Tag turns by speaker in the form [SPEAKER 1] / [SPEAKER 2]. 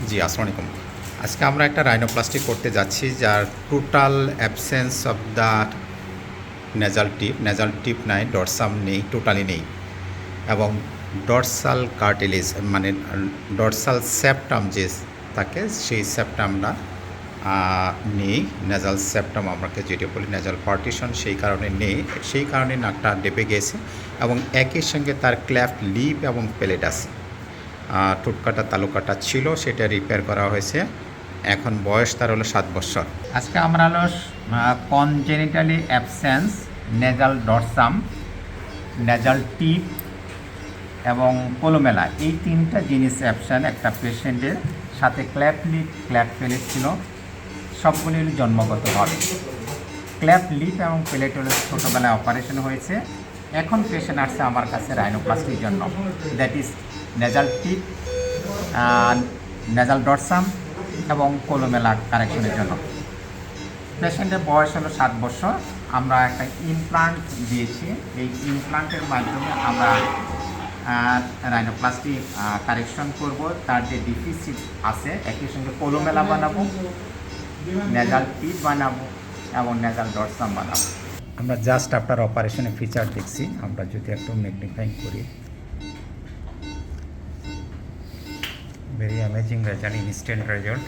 [SPEAKER 1] জি, আসসালামু আলাইকুম। আজকে আমরা একটা রাইনোপ্লাস্টি করতে যাচ্ছি, যার total absence of the nasal tip নাই, ডরসাম নেই, টোটালি নেই। এবং ডরসাল কার্টিলেজ মানে ডরসাল সেপ্টাম যে থাকে, সেই সেপ্টামটা নেই। নেজাল সেপ্টাম আমাকে যেটা বলি নেজাল পার্টিশন, সেই কারণে নেই। সেই কারণে নাকটা ডেবে গেছে এবং একই সঙ্গে তার ক্ল্যাফট লিপ এবং প্যালেট আছে। টুটকাটা তালুকাটা ছিল, সেটা রিপেয়ার করা হয়েছে। এখন বয়স তার হলো 7 বছর।
[SPEAKER 2] আজকে আমরা হলো congenitally absence, nasal dorsum, nasal tip এবং কোলোমেলা, এই তিনটা জিনিস অ্যাবসেন্ট একটা পেশেন্টের। সাথে ক্ল্যাপ লিপ, ক্ল্যাপ প্লেট ছিল, সবগুলি জন্মগতভাবে। ক্ল্যাপ লিপ এবং প্লেট হলো ছোটোবেলায় অপারেশন হয়েছে। এখন পেশেন্ট আসছে আমার কাছে রাইনোপ্লাস্টির জন্য, that is nasal tip, nasal dorsum এবং কোলোমেলা কারেকশনের জন্য। পেশেন্টের বয়স হলো 7 বছর। আমরা একটা ইমপ্লান্ট দিয়েছি। এই ইমপ্লান্টের মাধ্যমে আমরা রাইনোপ্লাস্টি কারেকশন করব। তার যে ডিফিসিট আছে, একই সঙ্গে কোলোমেলা বানাবো, নেজাল টিপ বানাবো এবং নেজাল ডরসাম বানাবো।
[SPEAKER 1] আমরা জাস্ট আপনার অপারেশনের ফিচার দেখছি। আমরা যদি একটু ম্যাগনিফাইং করি, very amazing result, instant result.